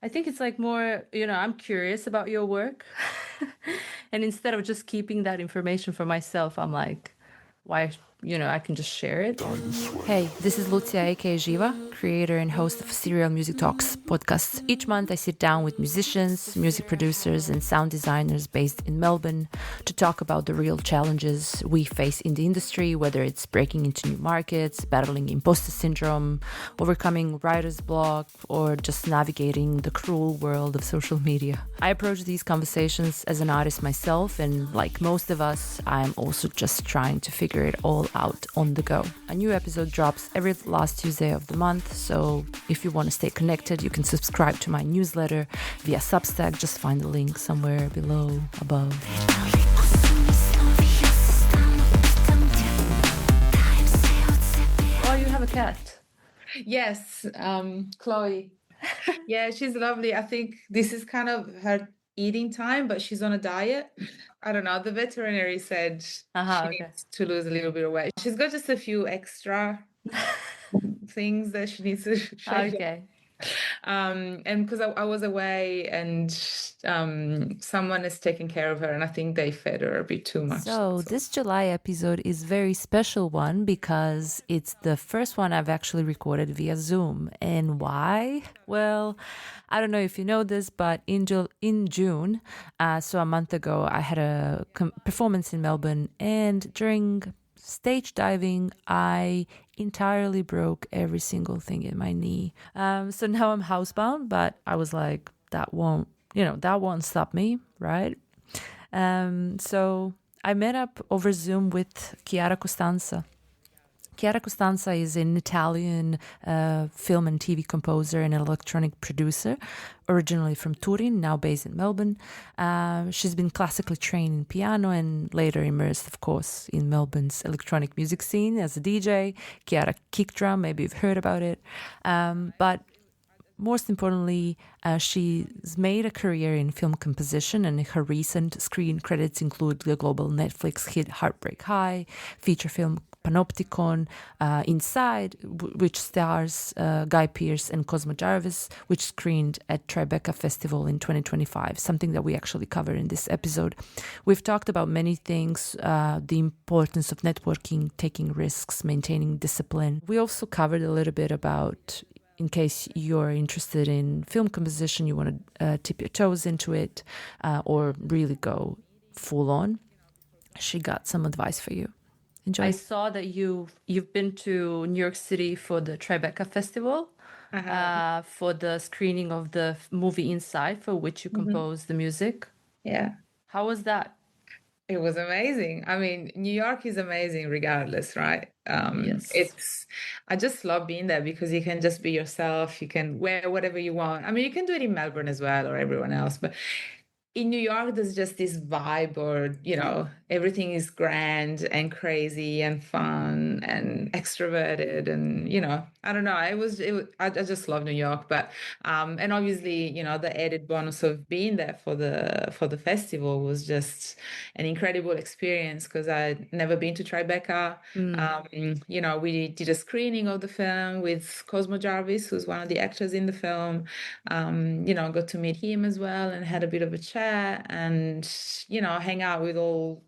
I think it's like more, I'm curious about your work. And instead of just keeping that information for myself, I'm like, why, I can just share it. Hey, this is Lucia aka Živa, creator and host of Serial Music Talks podcast. Each month I sit down with musicians, music producers, and sound designers based in Melbourne to talk about the real challenges we face in the industry, whether it's breaking into new markets, battling imposter syndrome, overcoming writer's block, or just navigating the cruel world of social media. I approach these conversations as an artist myself, and like most of us, I'm also just trying to figure it all out on the go. A new episode drops every last Tuesday of the month, so if you want to stay connected, you can subscribe to my newsletter via Substack. Just find the link somewhere below, above. Oh, you have a cat? Yes, Chloe. Yeah, she's lovely. I think this is kind of her eating time, but she's on a diet. I don't know. The veterinary said she needs to lose a little bit of weight. She's got just a few extra things that she needs to shave. Okay. And because I was away and someone is taking care of her, and I think they fed her a bit too much. So this July episode is a very special one because it's the first one I've actually recorded via Zoom. And why? Well, I don't know if you know this, but in June, so a month ago, I had a performance in Melbourne, and during stage diving, I entirely broke every single thing in my knee. So now I'm housebound, but I was like, that won't stop me, right? So I met up over Zoom with Chiara Costanza. Chiara Costanza is an Italian film and TV composer and electronic producer, originally from Turin, now based in Melbourne. She's been classically trained in piano and later immersed, of course, in Melbourne's electronic music scene as a DJ. Chiara Kickdrum, maybe you've heard about it. But most importantly, she's made a career in film composition, and her recent screen credits include the global Netflix hit Heartbreak High, feature film Panopticon, Inside, which stars Guy Pearce and Cosmo Jarvis, which screened at Tribeca Festival in 2025, something that we actually cover in this episode. We've talked about many things, the importance of networking, taking risks, maintaining discipline. We also covered a little bit about, in case you're interested in film composition, you want to tip your toes into it or really go full on, she got some advice for you. Enjoy. I saw that you've been to New York City for the Tribeca Festival, for the screening of the movie Inside, for which you composed the music. Yeah. How was that? It was amazing. I mean, New York is amazing regardless, right? Yes. I just love being there because you can just be yourself. You can wear whatever you want. I mean, you can do it in Melbourne as well, or everyone else, but in New York, there's just this vibe, or, everything is grand and crazy and fun and extroverted. And, I don't know. I just love New York. But, and obviously, the added bonus of being there for the festival was just an incredible experience because I'd never been to Tribeca. We did a screening of the film with Cosmo Jarvis, who's one of the actors in the film. Got to meet him as well and had a bit of a chat and hang out with all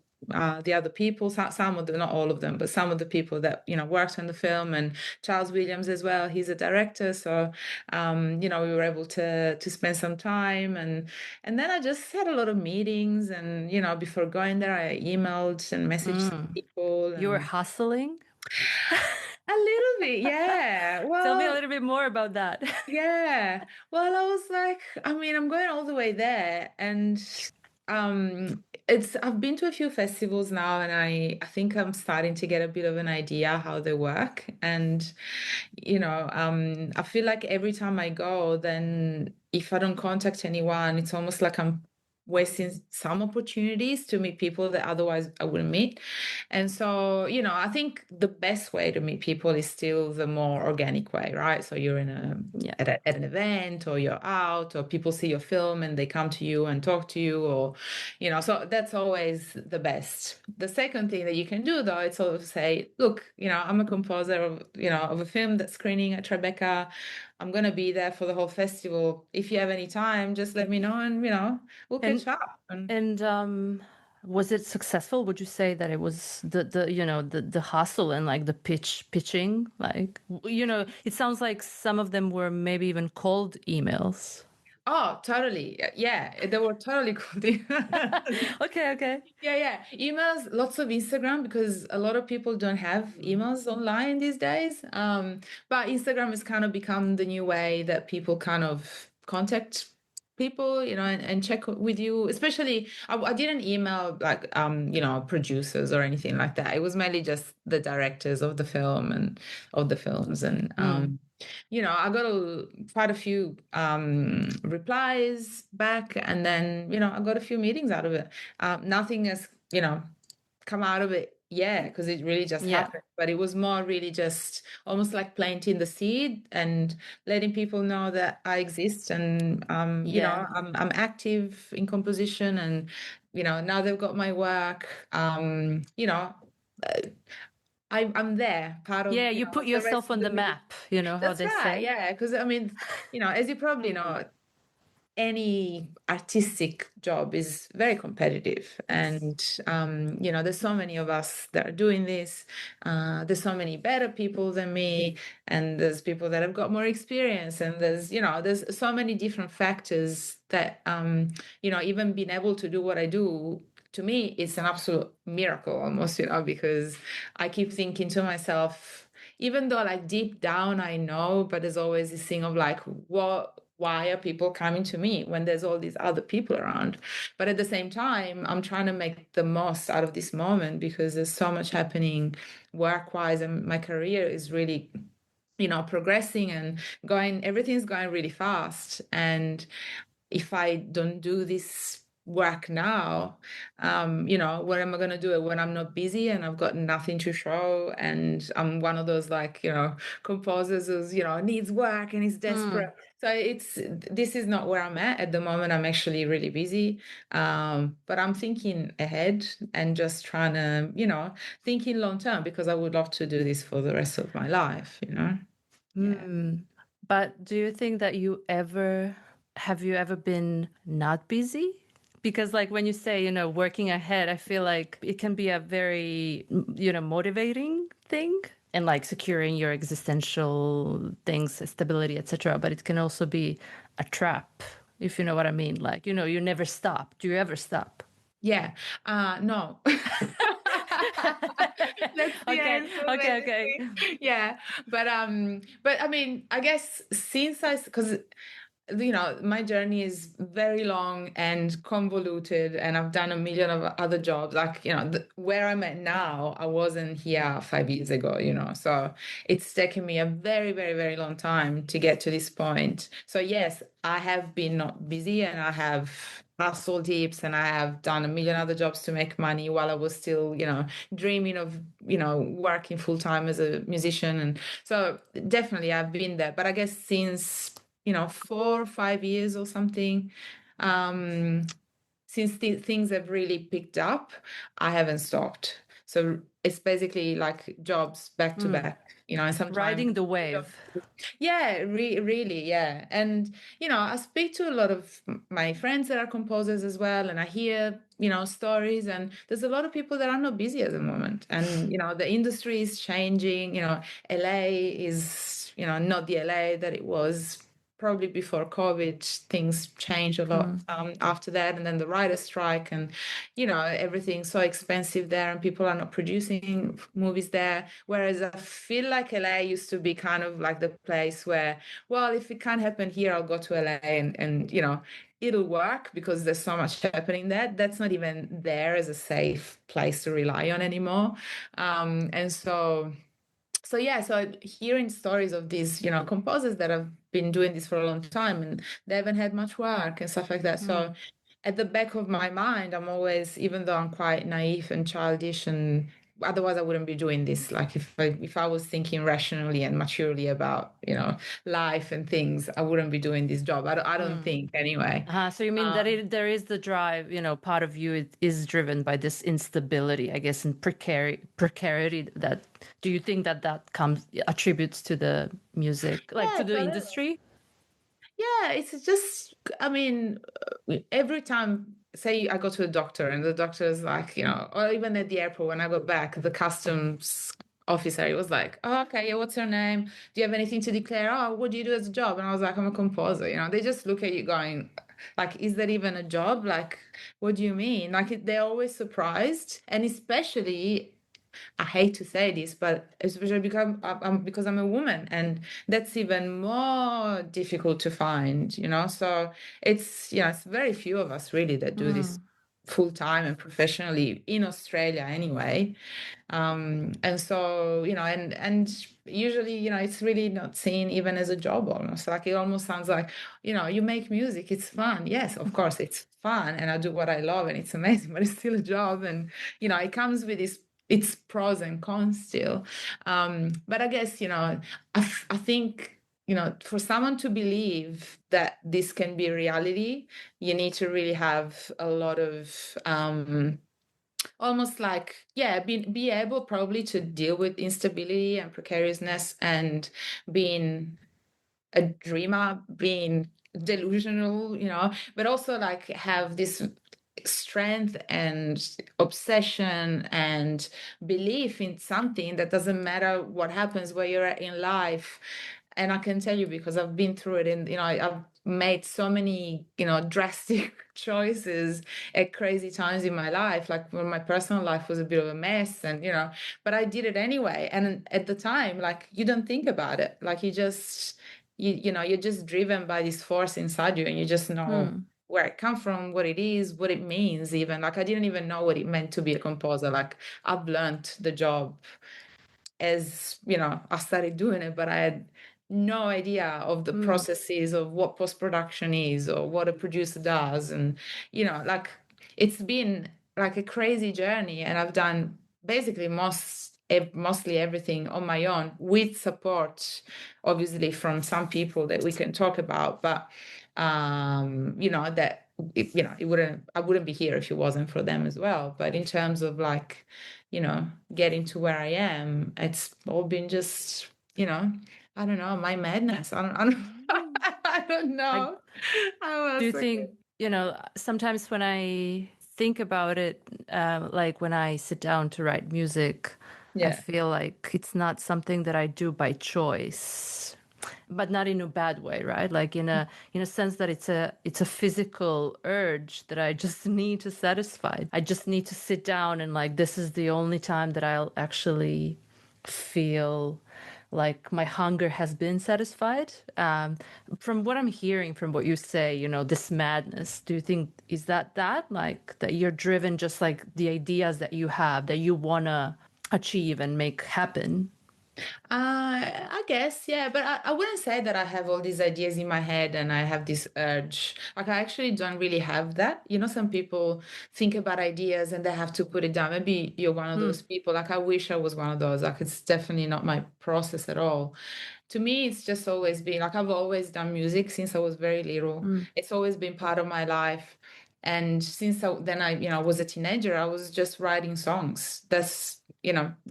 the other people, some of them, not all of them, but some of the people that worked on the film, and Charles Williams as well. He's a director, so we were able to spend some time, and then I just had a lot of meetings, and before going there, I emailed and messaged some people. You were hustling? A little bit, yeah. Well, tell me a little bit more about that. Yeah. Well, I was like, I'm going all the way there, and I've been to a few festivals now, and I think I'm starting to get a bit of an idea how they work. And I feel like every time I go, then if I don't contact anyone, it's almost like I'm wasting some opportunities to meet people that otherwise I wouldn't meet. And so, I think the best way to meet people is still the more organic way, right? So you're at an event, or you're out, or people see your film and they come to you and talk to you, or, so that's always the best. The second thing that you can do, though, it's sort of say, look, I'm a composer of a film that's screening at Tribeca. I'm gonna be there for the whole festival. If you have any time, just let me know, and we'll catch up. And was it successful? Would you say that it was the hustle and like the pitching? Like, it sounds like some of them were maybe even cold emails. Oh, totally. Yeah, they were totally cool. Okay. Yeah. Emails, lots of Instagram because a lot of people don't have emails online these days. But Instagram has kind of become the new way that people kind of contact people, and check with you. Especially, I didn't email like producers or anything like that. It was mainly just the directors of the film and of the films, and I got quite a few replies back, and then I got a few meetings out of it. Nothing has come out of it yet because it really just happened. But it was more really just almost like planting the seed and letting people know that I exist, and I'm active in composition, and now they've got my work. I'm there, part of you put the rest yourself of on the map, how That's they right, say. yeah, because I mean, as you probably know, any artistic job is very competitive, and there's so many of us that are doing this. There's so many better people than me, and there's people that have got more experience, and there's so many different factors that even being able to do what I do, to me, it's an absolute miracle almost, because I keep thinking to myself, even though like deep down I know, but there's always this thing of like, why are people coming to me when there's all these other people around? But at the same time, I'm trying to make the most out of this moment because there's so much happening work-wise, and my career is really progressing and everything's going really fast. And if I don't do this work now, when am I going to do it when I'm not busy and I've got nothing to show, and I'm one of those like composers who's needs work and is desperate. So this is not where I'm at the moment. I'm actually really busy, but I'm thinking ahead and just trying to thinking long term, because I would love to do this for the rest of my life. Yeah. But do you think that have you ever been not busy? Because like when you say, working ahead, I feel like it can be a very, motivating thing, and like securing your existential things, stability, etc. But it can also be a trap, if you know what I mean. Like, you never stop. Do you ever stop? Yeah. No. That's the answer, Okay. Yeah. But I mean, I guess because my journey is very long and convoluted, and I've done a million of other jobs. Like, where I'm at now, I wasn't here 5 years ago, so it's taken me a very, very, very long time to get to this point. So yes, I have been not busy, and I have hustle tips, and I have done a million other jobs to make money while I was still, dreaming of, working full time as a musician. And so definitely I've been there. But I guess since 4 or 5 years or something, since things have really picked up, I haven't stopped. So it's basically like jobs back to back, and sometimes riding the wave. Yeah, really, yeah. And I speak to a lot of my friends that are composers as well, and I hear stories, and there's a lot of people that are not busy at the moment, and the industry is changing. LA is not the LA that it was probably before COVID. Things changed a lot after that, and then the writer's strike, and everything's so expensive there, and people are not producing movies there. Whereas I feel like LA used to be kind of like the place where, well, if it can't happen here, I'll go to LA, and it'll work because there's so much happening there. That's not even there as a safe place to rely on anymore. And so yeah, so hearing stories of these, composers that have been doing this for a long time and they haven't had much work and stuff like that. So at the back of my mind, I'm always, even though I'm quite naive and childish and otherwise I wouldn't be doing this. Like if I was thinking rationally and maturely about, life and things, I wouldn't be doing this job. I don't think anyway. So you mean that there is the drive, part of you is driven by this instability, I guess, and precarity that, do you think that attributes to the music, like to the industry? Yeah, it's just, I mean, every time, say I go to a doctor and the doctor is like, or even at the airport when I go back, the customs officer, he was like, oh, okay, yeah, what's your name? Do you have anything to declare? Oh, what do you do as a job? And I was like, I'm a composer. They just look at you going, like, is that even a job? Like, what do you mean? Like, they're always surprised. And especially, I hate to say this, but especially because I'm a woman, and that's even more difficult to find, So it's very few of us really that do this full time and professionally in Australia anyway. And so, and usually, it's really not seen even as a job almost. Like it almost sounds like, you make music, it's fun. Yes, of course it's fun, and I do what I love and it's amazing, but it's still a job. And, it comes with its pros and cons still. But I guess, I think, for someone to believe that this can be reality, you need to really have a lot of almost like, be able probably to deal with instability and precariousness and being a dreamer, being delusional, but also like have this strength and obsession and belief in something that doesn't matter what happens, where you're at in life. And I can tell you, because I've been through it, and I've made so many drastic choices at crazy times in my life, like when my personal life was a bit of a mess, and but I did it anyway. And at the time, like, you don't think about it, like you're just driven by this force inside you, and you just know where it comes from, what it is, what it means. Even like I didn't even know what it meant to be a composer. Like I've learned the job as I started doing it, but I had no idea of the processes of what post-production is or what a producer does. And like it's been like a crazy journey, and I've done basically mostly everything on my own, with support obviously from some people that we can talk about, but that I wouldn't be here if it wasn't for them as well. But in terms of like getting to where I am, it's all been just I don't know, my madness. I don't know. Do you think, sometimes when I think about it, like when I sit down to write music, I feel like it's not something that I do by choice, but not in a bad way, right? Like in a sense that it's a physical urge that I just need to satisfy. I just need to sit down and like, this is the only time that I'll actually feel like my hunger has been satisfied. From what I'm hearing, from what you say, this madness, do you think, is that like that you're driven just like the ideas that you have that you want to achieve and make happen? I guess, yeah, but I wouldn't say that I have all these ideas in my head and I have this urge. Like, I actually don't really have that. Some people think about ideas and they have to put it down. Maybe you're one of those people. Like, I wish I was one of those. Like, it's definitely not my process at all. To me, it's just always been like I've always done music since I was very little. It's always been part of my life. And since then I was a teenager, I was just writing songs. That's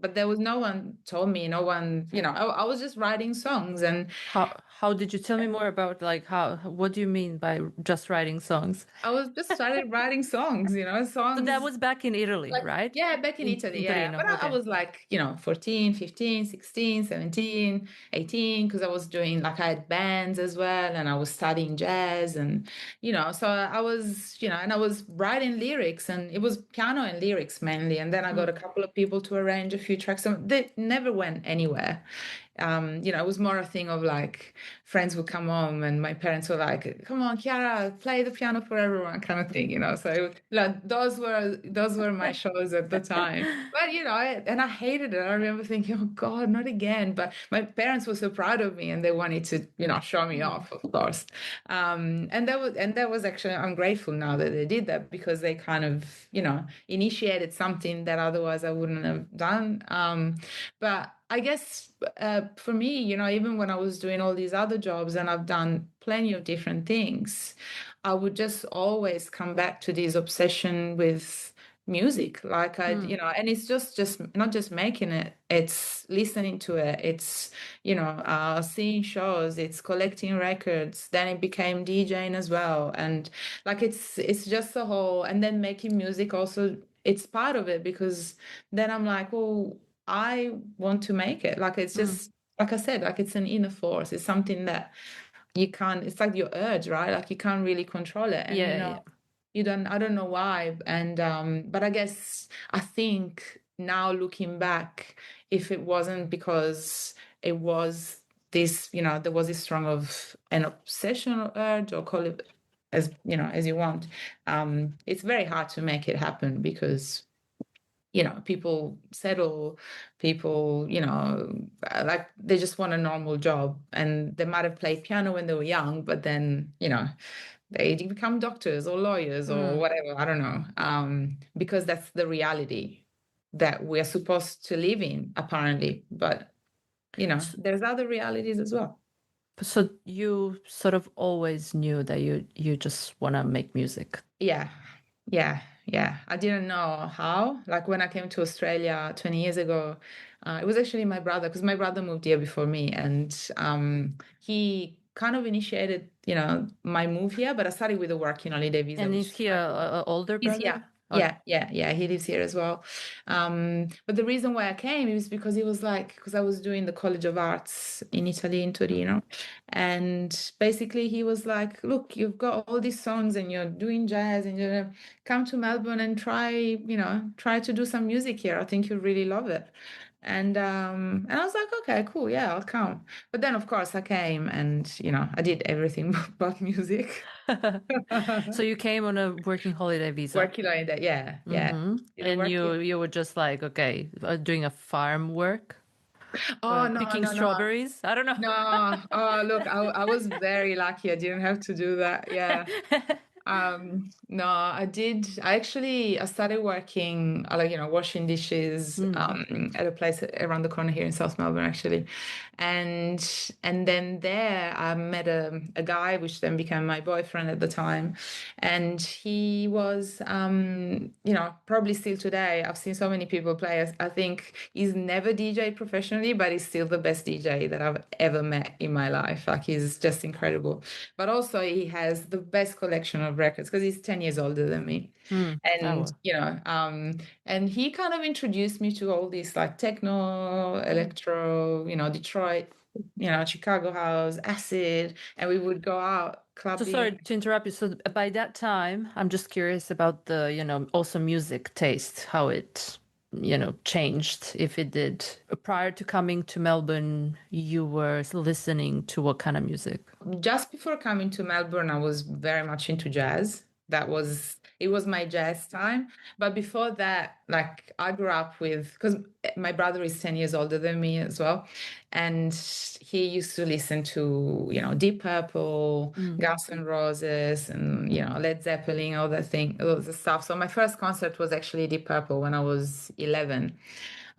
but there was no one told me, no one, I was just writing songs. And how did you tell me more about like what do you mean by just writing songs? I was just started writing songs, songs. So that was back in Italy, like, right? Yeah, back in Italy, yeah. But I was like, 14, 15, 16, 17, 18, because I was doing, like, I had bands as well, and I was studying jazz, and, so I was, and I was writing lyrics, and it was piano and lyrics mainly. And then I got a couple of people to arrange a few tracks. So they never went anywhere. it was more a thing of like friends would come home and my parents were like, come on, Chiara, play the piano for everyone kind of thing, So like those were my shows at the time. But and I hated it. I remember thinking, oh God, not again. But my parents were so proud of me and they wanted to, show me off, of course. And that was actually, I'm grateful now that they did that because they kind of, initiated something that otherwise I wouldn't have done. But I guess for me, even when I was doing all these other jobs and I've done plenty of different things, I would just always come back to this obsession with music. Like and it's just not just making it, it's listening to it, it's, seeing shows, it's collecting records. Then it became DJing as well. And like, it's just a whole, and then making music also, it's part of it because then I'm like, well, I want to make it. Like, it's just, like I said, like it's an inner force. It's something that you can't, it's like your urge, right? Like you can't really control it. And, I don't know why. And, but I guess, I think now looking back, if it wasn't because it was this, there was this strong of an obsession or urge, or call it as, as you want, it's very hard to make it happen because people settle, people, like they just want a normal job and they might have played piano when they were young, but then, they become doctors or lawyers or whatever. I don't know. Because that's the reality that we're supposed to live in, apparently. But, there's other realities as well. So you sort of always knew that you just want to make music. Yeah. I didn't know how. Like when I came to Australia 20 years ago, it was actually my brother, because my brother moved here before me, and he kind of initiated, my move here. But I started with a working holiday visa. And is he an older brother? He's here. Yeah, he lives here as well. But the reason why I came is because he was like, because I was doing the College of Arts in Italy, in Torino. And basically he was like, look, you've got all these songs and you're doing jazz and you're come to Melbourne and try to do some music here. I think you'll really love it. And I was like, okay, cool, yeah, I'll come. But then of course I came and I did everything but music. So you came on a working holiday visa. Working on that, yeah. And you were just like, okay, doing a farm work. Oh, no, picking strawberries. I don't know. No. Oh, look, I was very lucky. I didn't have to do that. Yeah. No, I did. I started working, like, washing dishes, at a place around the corner here in South Melbourne, actually. And then there I met a guy, which then became my boyfriend at the time. And he was, probably still today, I've seen so many people play. I think he's never DJed professionally, but he's still the best DJ that I've ever met in my life. Like, he's just incredible. But also he has the best collection of records because he's 10 years older than me. And, and he kind of introduced me to all these like techno, electro, Detroit, Chicago house, acid, and we would go out clubbing. So sorry to interrupt you. So by that time, I'm just curious about the, also music taste, how it, changed, if it did. Prior to coming to Melbourne, you were listening to what kind of music? Just before coming to Melbourne, I was very much into jazz. It was my jazz time. But before that, like, I grew up with, because my brother is 10 years older than me as well. And he used to listen to, Deep Purple, Guns N' Roses, and, Led Zeppelin, all the stuff. So my first concert was actually Deep Purple when I was 11.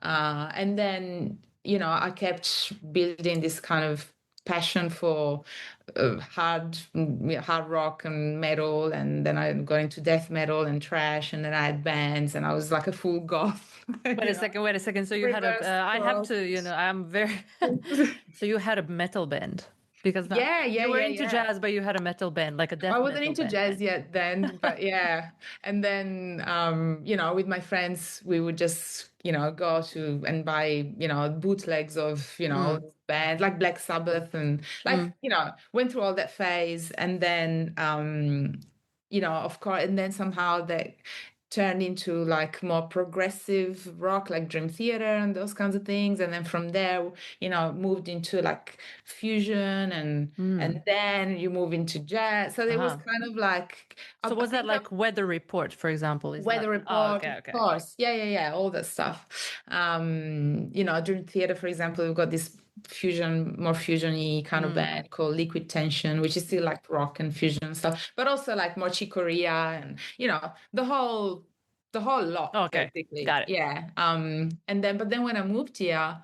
And then, I kept building this kind of passion for hard rock and metal, and then I got into death metal and trash, and then I had bands, and I was like a full goth. Wait a second. So you had I have to, I'm very. So you had a metal band. Because you were into jazz, but you had a metal band, like a death metal band. I wasn't into jazz yet then, but yeah. And then, with my friends, we would just, go to and buy, bootlegs of, bands like Black Sabbath and like, went through all that phase. And then, of course, and then somehow that turned into like more progressive rock, like Dream Theater and those kinds of things. And then from there, moved into like fusion and then you move into jazz. So it was kind of like. So was that like Weather Report, for example? Weather Report, of course. Yeah, all that stuff. During theater, for example, we've got this more fusion-y kind of band called Liquid Tension, which is still like rock and fusion stuff, but also like more Chicoria and the whole lot, basically. Got it. Yeah. But then when I moved here,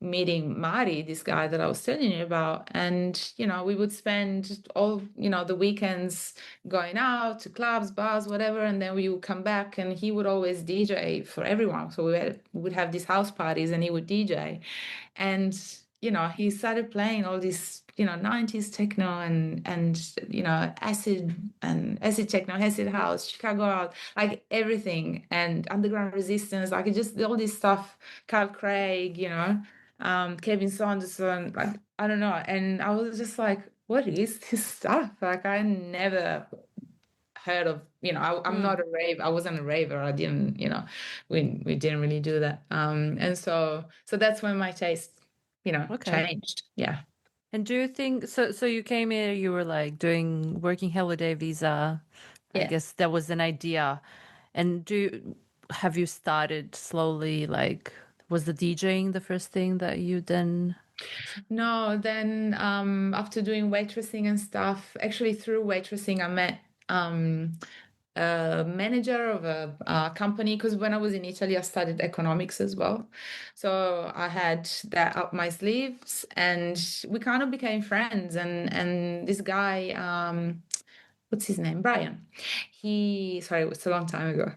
meeting Mari, this guy that I was telling you about, and we would spend all the weekends going out to clubs, bars, whatever, and then we would come back and he would always DJ for everyone. So we would have these house parties and he would DJ, and he started playing all this 90s techno and acid techno, acid house, Chicago out, like everything, and underground resistance, like just all this stuff, Carl Craig, Kevin Saunderson, like I don't know, and I was just like, what is this stuff? Like I never heard of, I'm not a rave. I wasn't a raver. I didn't, we didn't really do that. And so that's when my taste, changed. Yeah. And do you think so you came here, you were like doing working holiday visa. I guess that was an idea. And have you started slowly, like was the DJing the first thing that you then? No, then after doing waitressing and stuff, actually through waitressing I met a manager of a company, because when I was in Italy I studied economics as well, so I had that up my sleeves and we kind of became friends, and this guy, what's his name? Brian. Sorry, it was a long time ago.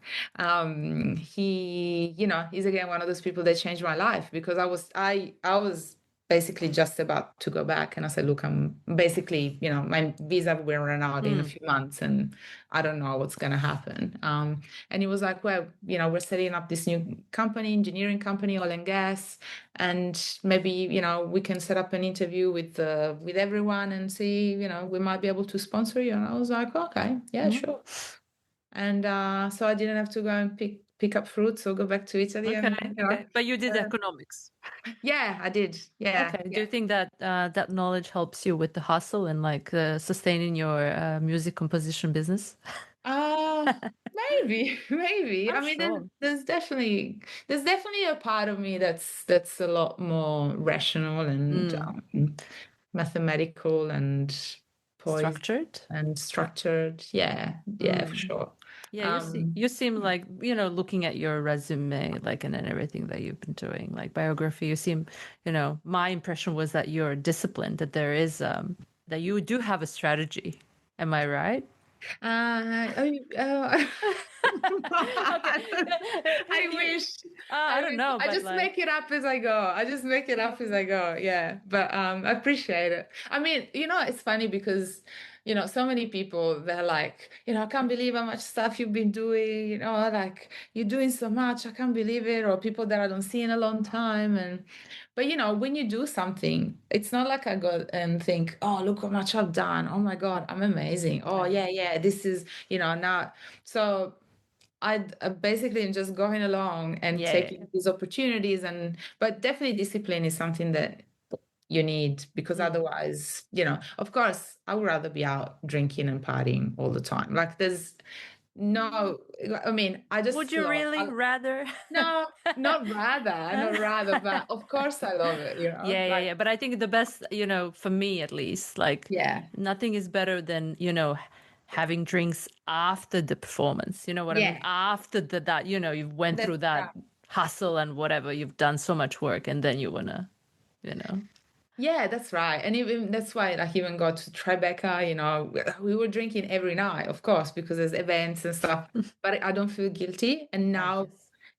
He's again one of those people that changed my life, because I was basically just about to go back, and I said, look, I'm basically, my visa will run out in a few months and I don't know what's going to happen. And he was like, well, we're setting up this new company, engineering company, oil and gas, and maybe, we can set up an interview with everyone and see, we might be able to sponsor you. And I was like, okay, yeah, sure. And so I didn't have to go and pick up fruits or go back to Italy. Okay, and, but you did economics. Yeah, I did. Yeah. Okay. Do you think that that knowledge helps you with the hustle and like sustaining your music composition business? Maybe. I mean, sure. there's definitely a part of me that's a lot more rational and mathematical and poised structured. Yeah, for sure. Yeah, you seem like, looking at your resume, like, and then everything that you've been doing, like biography, you seem, my impression was that you're disciplined, that there is, that you do have a strategy. Am I right? I wish. I don't know. I just make it up as I go. Yeah. But I appreciate it. I mean, it's funny because so many people, they're like, I can't believe how much stuff you've been doing, like you're doing so much, I can't believe it. Or people that I don't see in a long time. But when you do something, it's not like I go and think, oh, look how much I've done. Oh my God, I'm amazing. Oh yeah, this is, now. So I basically am just going along and taking these opportunities, but definitely discipline is something that you need, because otherwise, of course, I would rather be out drinking and partying all the time. Like there's no, I mean, I just would you really rather? No, not rather, but of course I love it, Yeah. But I think the best, for me at least, like nothing is better than, having drinks after the performance. You know what I mean? After that, you went through that hustle and whatever, you've done so much work, and then you wanna, Yeah, that's right. And even that's why I even got to Tribeca, we were drinking every night, of course, because there's events and stuff, but I don't feel guilty. And now,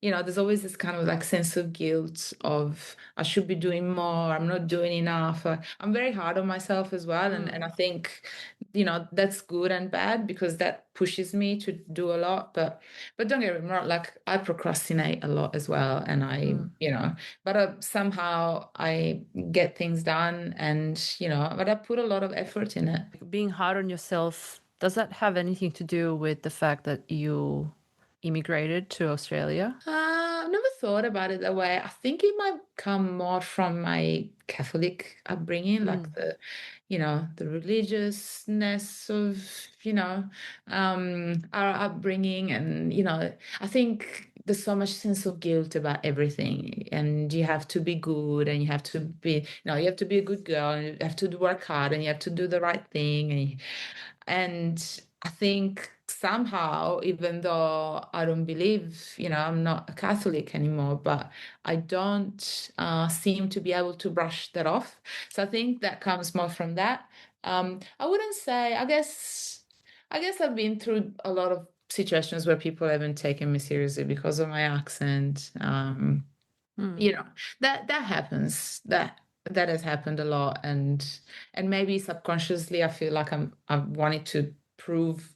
there's always this kind of like sense of guilt of I should be doing more, I'm not doing enough. I'm very hard on myself as well. And I think, that's good and bad, because that pushes me to do a lot. But don't get me wrong, like I procrastinate a lot as well. And but somehow I get things done, and, but I put a lot of effort in it. Being hard on yourself, does that have anything to do with the fact that you immigrated to Australia? I've never thought about it that way. I think it might come more from my Catholic upbringing, like Mm. the religiousness of, our upbringing. And, I think there's so much sense of guilt about everything. And you have to be good and you have to be, you have to be a good girl and you have to work hard and you have to do the right thing. And I think somehow, even though I don't believe, I'm not a Catholic anymore, but I don't seem to be able to brush that off. So I think that comes more from that. I wouldn't say, I guess I've been through a lot of situations where people haven't taken me seriously because of my accent. Mm. You know, that happens. That has happened a lot, and maybe subconsciously I feel like I wanted to prove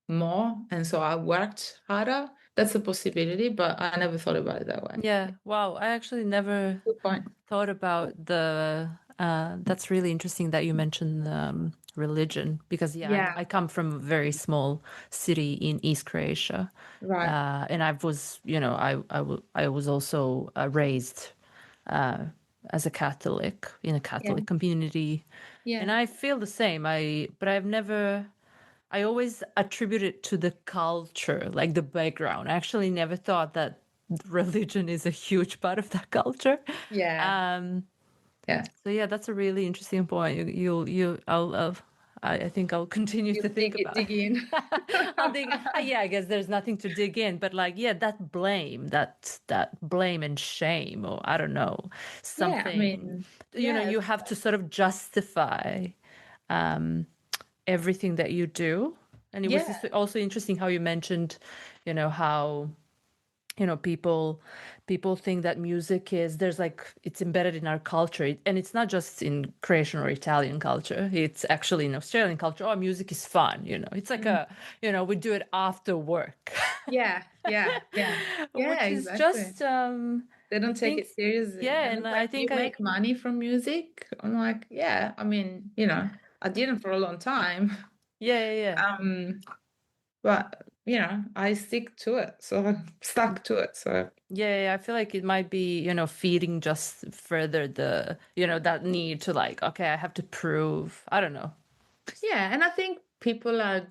more, and so I worked harder. That's a possibility, but I never thought about it that way. Yeah. Wow. I actually never Good point. thought about the that's really interesting that you mentioned religion, because yeah, Yeah, I come from a very small city in East Croatia, right. and I was, I was also raised uh, as a Catholic in a Yeah, Catholic community, yeah, and I feel the same. But I've never. I always attribute it to the culture, like the background. I actually never thought that religion is a huge part of that culture. yeah, Um, yeah. so yeah, that's a really interesting point. I think I'll continue You to think about dig in. it. I'll dig. Yeah, I guess there's nothing to dig in, but like, yeah, that blame and shame, or I don't know, Yeah, I something. mean, yeah, You have to sort of justify everything that you do. And it was yeah, just also interesting how you mentioned, how people think that music is, there's like, it's embedded in our culture, and it's not just in Croatian or Italian culture, it's actually in Australian culture. Oh, music is fun, it's like mm, we do it after work. yeah, yeah, yeah, yeah, Which is exactly. just They I don't take think, it seriously. yeah, And and it's I like, you think make money from music? I'm like, yeah, I mean, I didn't for a long time. yeah, yeah, Um, but I stick to it. So I yeah. stuck to it. So Yeah, I feel like it might be, feeding just further the, that need to, like, okay, I have to prove, I don't know. yeah, and I think people are,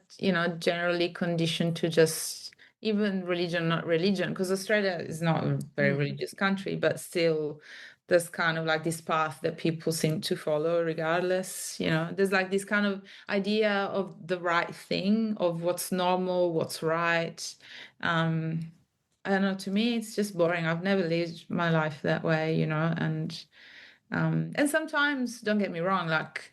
generally conditioned to just, even religion, not religion, because Australia is not a very Mm, religious country, but still there's kind of like this path that people seem to follow regardless. There's like this kind of idea of the right thing, of what's normal, what's right. Um, I don't know, to me it's just boring. I've never lived my life that way, and sometimes, don't get me wrong, like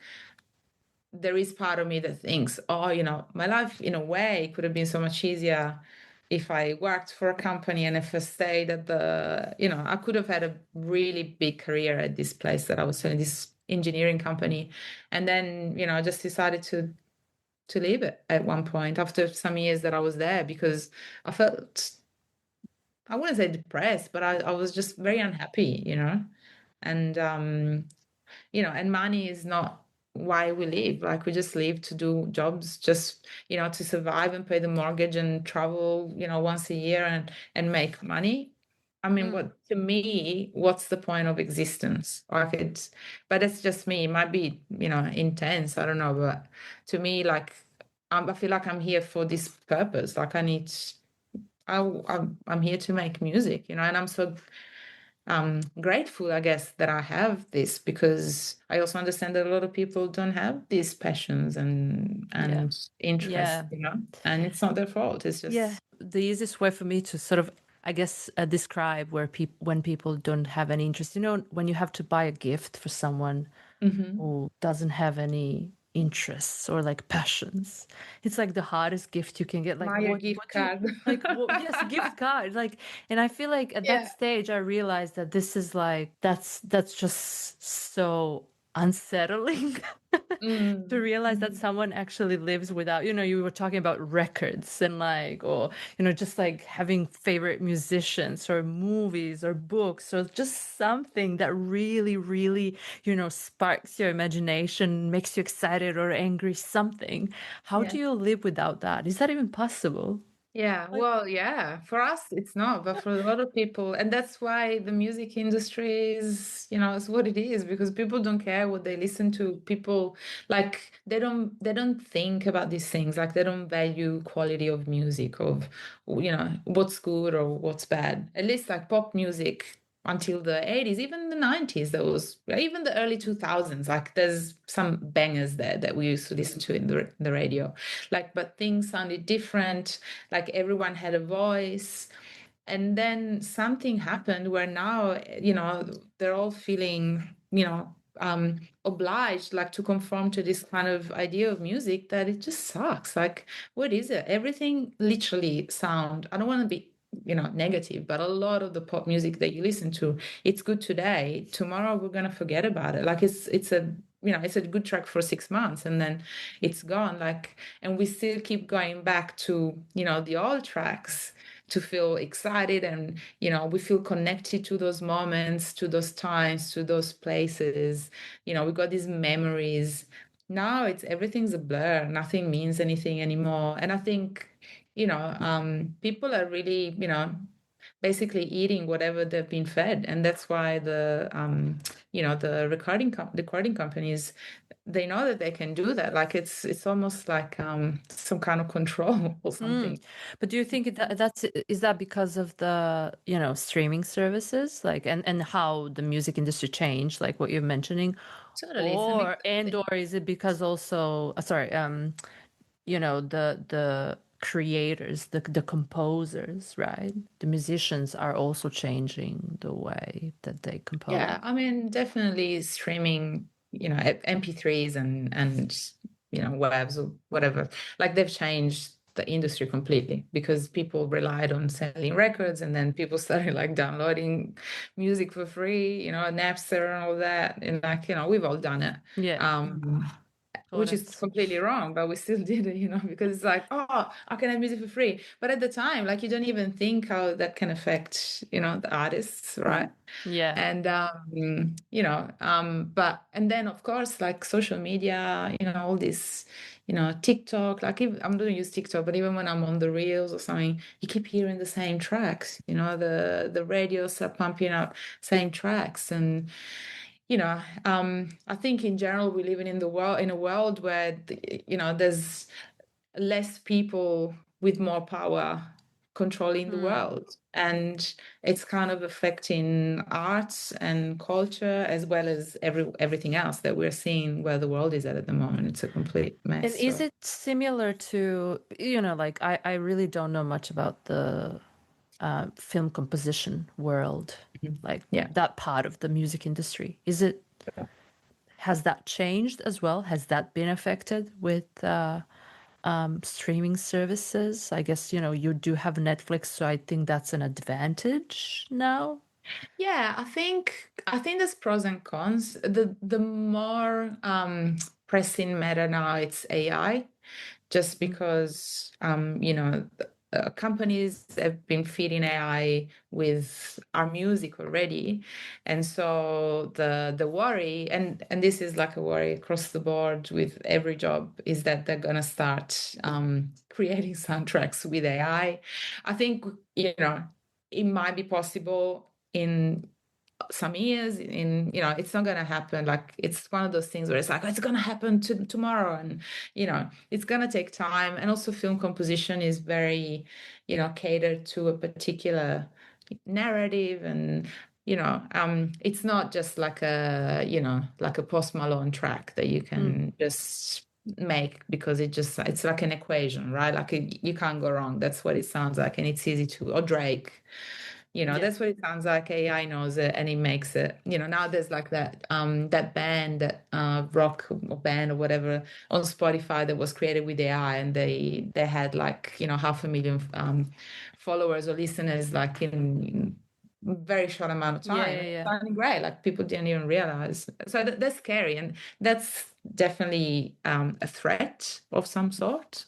there is part of me that thinks, oh, my life in a way could have been so much easier if I worked for a company and if I stayed at I could have had a really big career at this place that I was in, this engineering company. And then, I just decided to leave it at one point after some years that I was there because I felt, I wouldn't say depressed, but I was just very unhappy, and and money is not why we live. Like we just live to do jobs, just to survive and pay the mortgage and travel once a year and make money. I mean, mm, to me, what's the point of existence? Like but it's just me. It might be intense, I don't know, but to me, like I feel like I'm here for this purpose. Like I'm here to make music, and I'm so grateful, I guess, that I have this because I also understand that a lot of people don't have these passions and yeah, interests, yeah, and it's not their fault. It's yeah. just, The easiest way for me to sort of, I guess, describe where people when people don't have any interest, when you have to buy a gift for someone hmm who doesn't have any interests or like passions, it's like the hardest gift you can get. Like, Maya gift what do you card. like? What, yes, a gift card. Like, and I feel like at that Yeah. stage, I realized that this is like that's just so unsettling. To Mm, realize that mm. someone actually lives without, you were talking about records and like, or, just like having favorite musicians or movies or books or just something that really, really, sparks your imagination, makes you excited or angry, something. How Yeah. do you live without that? Is that even possible? Yeah, well, yeah, for us it's not, but for a lot of people, and that's why the music industry is, is what it is, because people don't care what they listen to. People like they don't think about these things, like they don't value quality of music, of what's good or what's bad. At least like pop music until the 80s, even the 90s, there was even the early 2000s, like there's some bangers there that we used to listen to in the radio. Like, but things sounded different, like everyone had a voice. And then something happened where now, they're all feeling, obliged, like to conform to this kind of idea of music that it just sucks. Like, what is it? Everything literally sound, I don't want to be, negative, but a lot of the pop music that you listen to, it's good today. Tomorrow we're gonna forget about it. Like it's a good track for 6 months and then it's gone. Like, and we still keep going back to, the old tracks to feel excited, and we feel connected to those moments, to those times, to those places. We got these memories. Now everything's a blur, nothing means anything anymore. And I think people are really basically eating whatever they've been fed, and that's why the recording companies, they know that they can do that. Like it's almost like some kind of control or something. But do you think is that because of the streaming services, like, and how the music industry changed, like what you're mentioning, Totally. It's a mix of or is it because also sorry, the creators, the composers, right? The musicians are also changing the way that they compose. Yeah, I mean, definitely streaming, MP3s and webs or whatever. Like they've changed the industry completely because people relied on selling records, and then people started like downloading music for free, Napster and all that. And like, we've all done it. Yeah. Which is Torrents. completely wrong, but we still did it, because it's like, oh, I can have music for free. But at the time, like, you don't even think how that can affect, the artists, right? Yeah. And but and then of course, like social media, all this, TikTok. Like, I don't use TikTok, but even when I'm on the reels or something, you keep hearing the same tracks. The radios are pumping up same tracks, and I think in general we live in a world where there's less people with more power controlling the world, and it's kind of affecting arts and culture as well as everything else that we're seeing where the world is at the moment. It's a complete mess. And is it similar to, like I really don't know much about the film composition world, like that part of the music industry. Has that changed as well? Has that been affected with streaming services? I guess, you do have Netflix, so I think that's an advantage now. Yeah, I think there's pros and cons. The more pressing matter now, it's AI, just because companies have been feeding AI with our music already, and so the worry, and this is like a worry across the board with every job, is that they're gonna start creating soundtracks with AI. I think it might be possible in some years. It's not going to happen. Like, it's one of those things where it's like, it's going to happen tomorrow, and it's going to take time. And also film composition is very catered to a particular narrative, and it's not just like a Post Malone track that you can just make, because it's like an equation, right? Like, you can't go wrong. That's what it sounds like, and it's easy to. Or Drake, that's what it sounds like. AI knows it and it makes it. Now there's like that band, that rock band or whatever on Spotify that was created with AI, and they had like 500,000 followers or listeners, like in very short amount of time. It's sounding great. Like, people didn't even realize. So that's scary, and that's definitely a threat of some sort.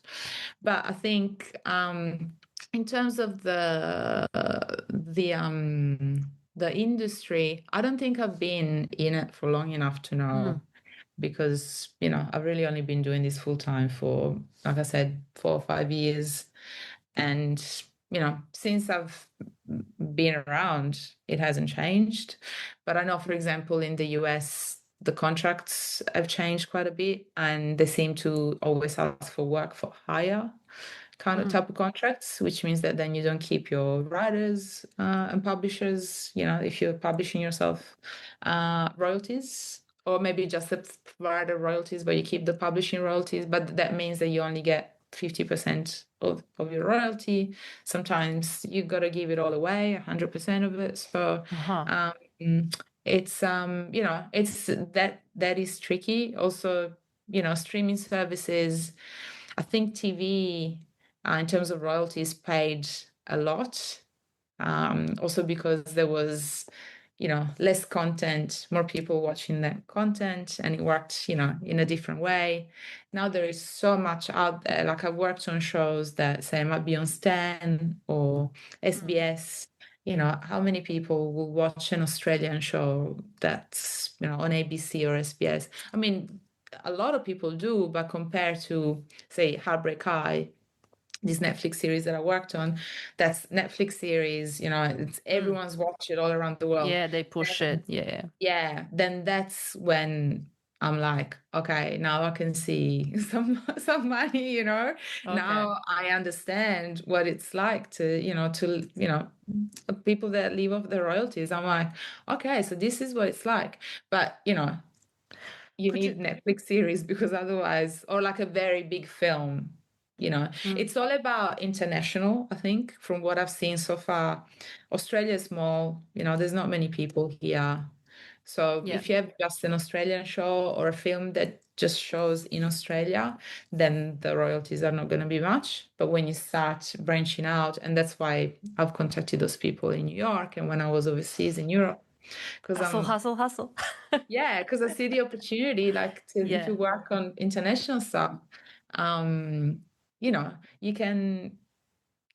But I think in terms of the industry, I don't think I've been in it for long enough to know, because I've really only been doing this full time for, like I said, 4 or 5 years. And, since I've been around, it hasn't changed. But I know, for example, in the US, the contracts have changed quite a bit, and they seem to always ask for work for hire kind of type of contracts, which means that then you don't keep your writers and publishers, if you're publishing yourself, royalties, or maybe just the writer royalties, but you keep the publishing royalties. But that means that you only get 50% of your royalty. Sometimes you got to give it all away, 100% of it. So it's it's that is tricky. Also, streaming services, I think TV, in terms of royalties, paid a lot. Also because there was, less content, more people watching that content, and it worked, in a different way. Now there is so much out there. Like, I've worked on shows that say might be on Stan or SBS. How many people will watch an Australian show that's, on ABC or SBS? I mean, a lot of people do, but compared to, say, Heartbreak High, this Netflix series that I worked on, that's Netflix series, it's everyone's watched it all around the world. Yeah, they push it. Yeah. Yeah, then that's when I'm like, okay, now I can see some money, Now I understand what it's like to people that live off the royalties. I'm like, okay, so this is what it's like. But you need Netflix series, because otherwise, or like a very big film, it's all about international. I think, from what I've seen so far, Australia is small, there's not many people here. So if you have just an Australian show or a film that just shows in Australia, then the royalties are not going to be much. But when you start branching out, and that's why I've contacted those people in New York and when I was overseas in Europe, because hustle. Yeah, because I see the opportunity, like, to work on international stuff. You can.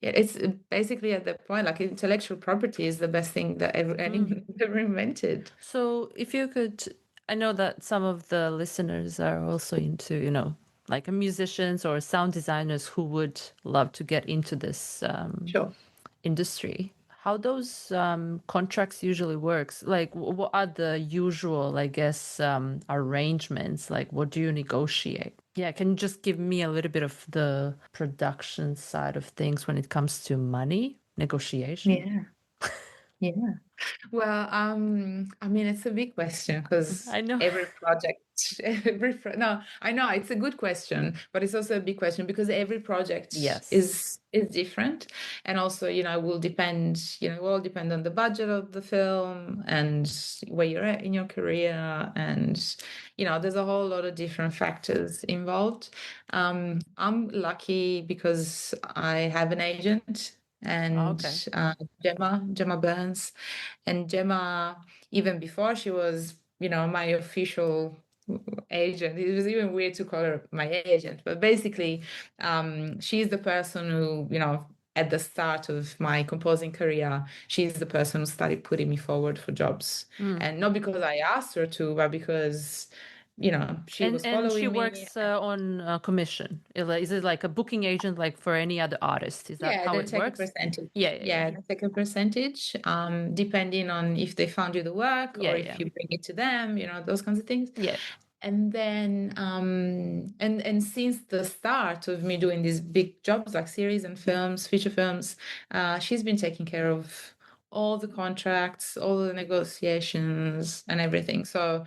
It's basically at that point, like, intellectual property is the best thing that anyone ever invented. So if you could, I know that some of the listeners are also into, like musicians or sound designers who would love to get into this Sure. industry. How those contracts usually works? Like, what are the usual, I guess, arrangements? Like, what do you negotiate? Yeah, can you just give me a little bit of the production side of things when it comes to money negotiation? Yeah. Yeah. Well, I mean, it's a big question, because I know. every project, no, I know it's a good question, but it's also a big question, because every project is different. And also, it will depend, it will depend on the budget of the film and where you're at in your career. And, there's a whole lot of different factors involved. I'm lucky because I have an agent, and Gemma Burns. And Gemma, even before she was, my official agent, it was even weird to call her my agent, but basically, she's the person who, at the start of my composing career, she's the person who started putting me forward for jobs. And not because I asked her to, but because she was following me. And she works on commission. Is it like a booking agent, like for any other artist? Is that how it works? A percentage. Yeah. They take a percentage, depending on if they found you the work or if you bring it to them, those kinds of things. Yeah. And then, and since the start of me doing these big jobs like series and films, feature films, she's been taking care of all the contracts, all the negotiations and everything. So,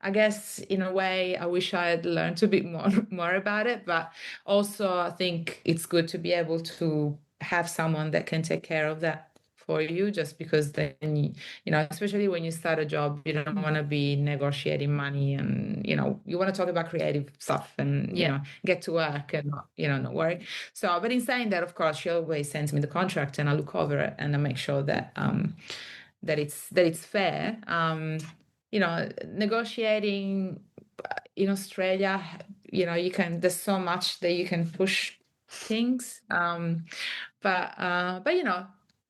I guess in a way, I wish I had learned a bit more about it, but also I think it's good to be able to have someone that can take care of that for you, just because then, especially when you start a job, you don't want to be negotiating money, and, you want to talk about creative stuff and, get to work and not worry. So, but in saying that, of course, she always sends me the contract and I look over it and I make sure that, that it's fair. Negotiating in Australia, there's so much that you can push things. But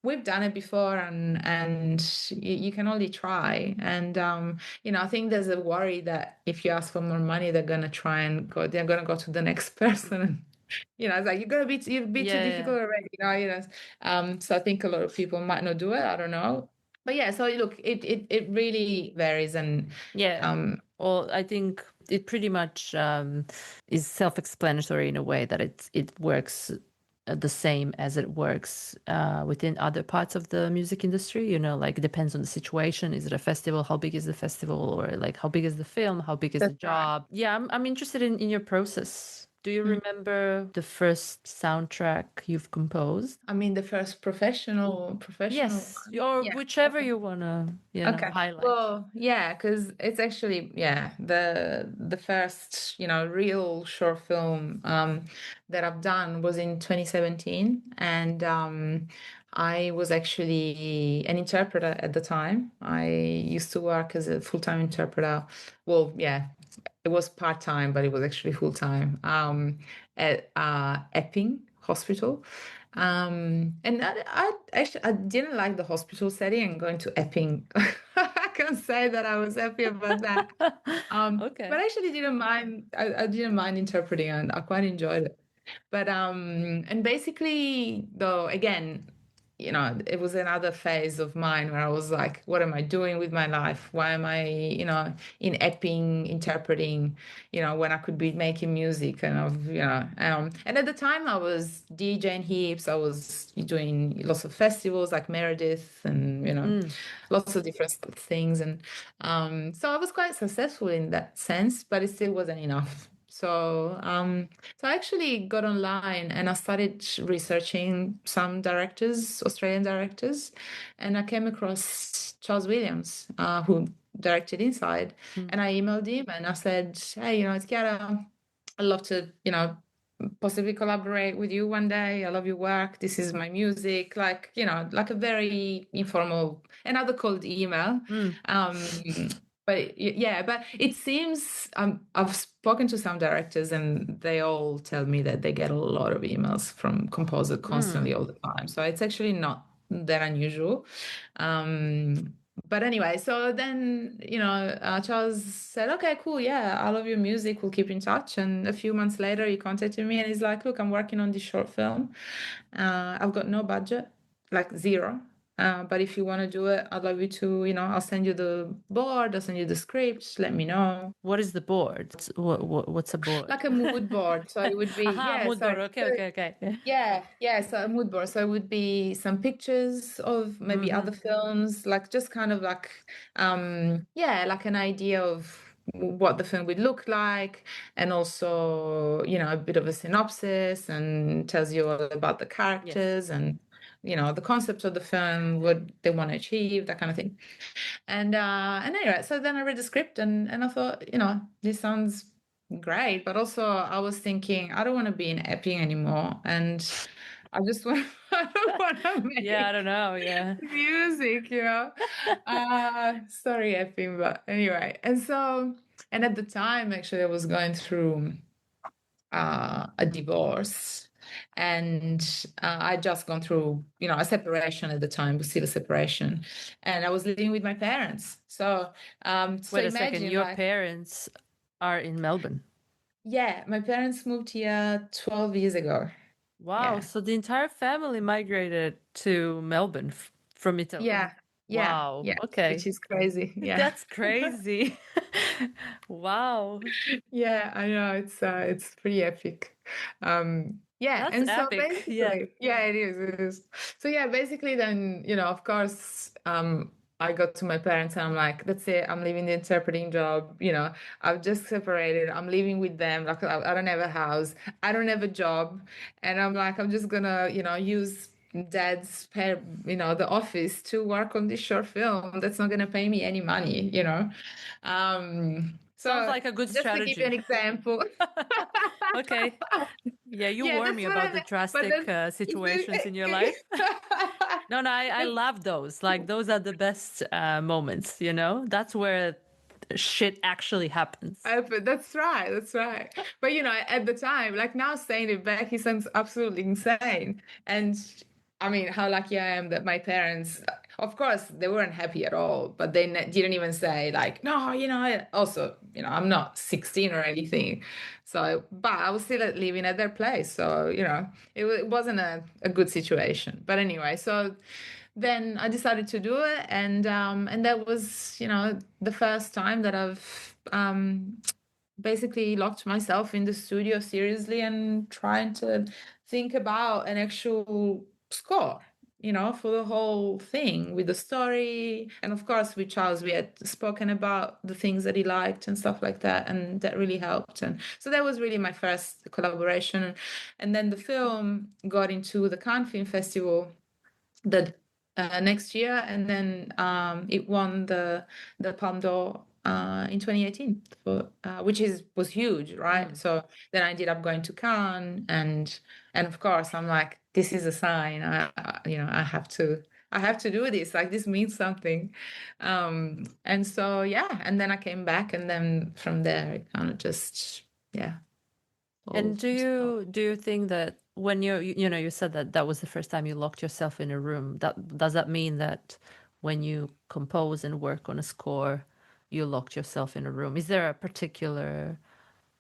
we've done it before, and you can only try. And I think there's a worry that if you ask for more money, they're gonna go to the next person It's like you're be too Yeah. difficult already, so I think a lot of people might not do it. I don't know. But yeah, so look, it really varies. And Yeah. Well, I think it pretty much is self-explanatory in a way that it works the same as it works within other parts of the music industry. Like it depends on the situation. Is it a festival? How big is the festival? Or like how big is the film? How big is the that's right. job? Yeah, I'm interested in your process. Do you Mm. remember the first soundtrack you've composed? I mean, the first professional Yes, one. or Yeah. whichever Okay. you wanna, Okay. highlight. Well, yeah, because it's actually, yeah, the first, real short film that I've done was in 2017. And I was actually an interpreter at the time. I used to work as a full-time interpreter. Well, yeah, it was part-time, but it was actually full-time at Epping Hospital. And I didn't like the hospital setting and going to Epping. I can't say that I was happy about that. But Okay. I actually didn't mind. I didn't mind interpreting, and I quite enjoyed it. But and basically, though, again, it was another phase of mine where I was like, what am I doing with my life? Why am I, in Epping interpreting, when I could be making music? And and at the time I was DJing heaps. I was doing lots of festivals like Meredith and, lots of different things. And so I was quite successful in that sense, but it still wasn't enough. So I actually got online and I started researching some directors, Australian directors, and I came across Charles Williams, who directed Inside. And I emailed him and I said, hey, it's Chiara. I'd love to, possibly collaborate with you one day. I love your work. This is my music. Like, like a very informal, another cold email. But it seems I've spoken to some directors and they all tell me that they get a lot of emails from composers constantly all the time. So it's actually not that unusual. But anyway, so then, Charles said, okay, cool. Yeah, I love your music. We'll keep in touch. And a few months later, he contacted me and he's like, look, I'm working on this short film. I've got no budget, like zero. But if you want to do it, I'd love you to, I'll send you the board, I'll send you the script, let me know. What is the board? What's a board? Like a mood board. So it would be, Aha, yeah, mood board. sorry. Okay, okay, okay. Yeah, so a mood board. So it would be some pictures of maybe other films, like just kind of like, like an idea of what the film would look like, and also, a bit of a synopsis and tells you all about the characters and, the concept of the film, what they want to achieve, that kind of thing. And anyway, so then I read the script and I thought, this sounds great, but also I was thinking I don't want to be in Epping anymore, and I just want I don't want to make Yeah, I don't know. Yeah. music, sorry Epping, but anyway. And at the time actually I was going through a divorce, and I just gone through a separation. At the time was still a separation, and I was living with my parents. So Wait a second. imagine, Your like, parents are in Melbourne. yeah, my parents moved here 12 years ago. Wow. Yeah. So the entire family migrated to Melbourne from Italy. Yeah. Yeah. Wow. Yeah. Okay. Which is crazy. Yeah. That's crazy. Wow. Yeah, I know. It's pretty epic. Yeah, That's and so epic. Yeah. basically, yeah, it is. So yeah, basically then, of course, I got to my parents and I'm like, that's it, I'm leaving the interpreting job, I've just separated, I'm living with them, like I don't have a house, I don't have a job, and I'm like, I'm just gonna, use dad's pay, the office to work on this short film that's not gonna pay me any money. Sounds So like a good just to give you an strategy. example. Okay. Yeah, you Yeah, warn me that's what about the but drastic situations in your life. No, I love those. Like, those are the best moments, That's where shit actually happens. But that's right, that's right. But at the time, like now saying it back, it sounds absolutely insane. And I mean, how lucky I am that my parents, of course, they weren't happy at all, but they didn't even say like, no, also, I'm not 16 or anything. So, but I was still living at their place. So, it wasn't a good situation. But anyway, so then I decided to do it. And that was, the first time that I've basically locked myself in the studio seriously and trying to think about an actual score, for the whole thing with the story. And of course, with Charles, we had spoken about the things that he liked and stuff like that. And that really helped. And so that was really my first collaboration. And then the film got into the Cannes Film Festival the next year. And then it won the Palme d'Or in 2018, which was huge, right? So then I ended up going to Cannes, and of course I'm like, this is a sign. I have to do this. Like, this means something. And so and then I came back, and then from there it kind of just And do you think that when you said that was the first time you locked yourself in a room, does that mean that when you compose and work on a score, you locked yourself in a room? Is there a particular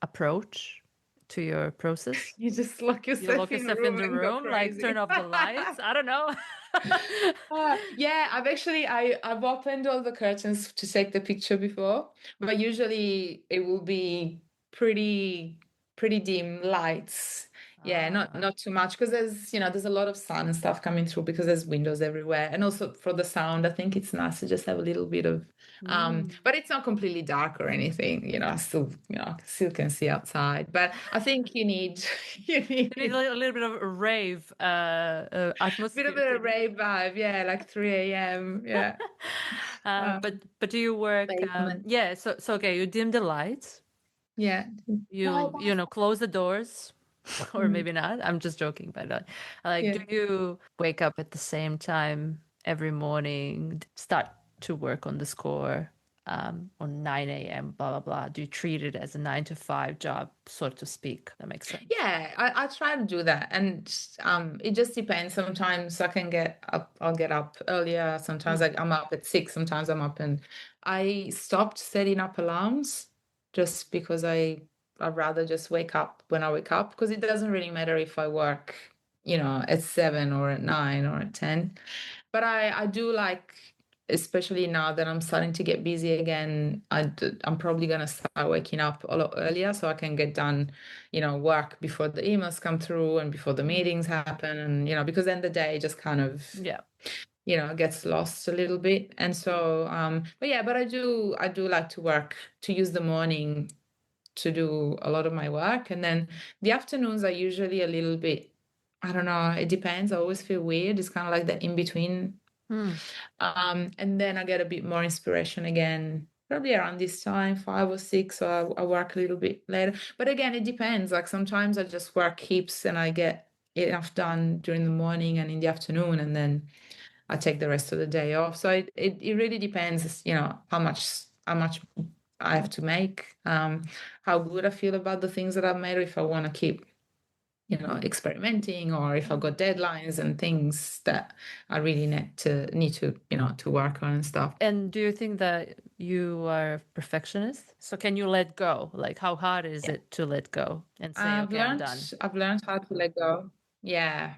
approach to your process? You just lock yourself in the room, like turn off the lights? I don't know. Yeah, I've opened all the curtains to take the picture before, but usually it will be pretty dim lights. Yeah, not too much, because there's a lot of sun and stuff coming through because there's windows everywhere. And also for the sound, I think it's nice to just have a little bit of but it's not completely dark or anything. I still can see outside. But I think you need a little bit of a rave atmosphere. Bit of a rave vibe, yeah, like 3 a.m. Yeah. But do you work so okay, you dim the lights. Yeah. You close the doors. Or maybe not. I'm just joking, but do you wake up at the same time every morning, start to work on the score on 9 a.m., blah, blah, blah? Do you treat it as a 9 to 5 job, so to speak? That makes sense. Yeah, I try to do that. And it just depends. Sometimes I'll get up earlier. Sometimes I'm up at 6. Sometimes I'm up, and I stopped setting up alarms just because I'd rather just wake up when I wake up, because it doesn't really matter if I work, at 7 or at 9 or at 10. But I do like, especially now that I'm starting to get busy again, I'm probably going to start waking up a lot earlier so I can get done, work before the emails come through and before the meetings happen. And, because then the day just kind of, gets lost a little bit. And so, but I do like to use the morning to do a lot of my work. And then the afternoons are usually a little bit, I don't know, it depends. I always feel weird. It's kind of like the in-between. And then I get a bit more inspiration again, probably around this time, 5 or 6. So I work a little bit later. But again, it depends. Like sometimes I just work heaps and I get enough done during the morning and in the afternoon, and then I take the rest of the day off. So it really depends, how much I have to make, how good I feel about the things that I've made, or if I want to keep, experimenting, or if I've got deadlines and things that I really need to to work on and stuff. And do you think that you are a perfectionist? So can you let go? Like, how hard is it to let go and say, I'm done? I've learned how to let go. Yeah.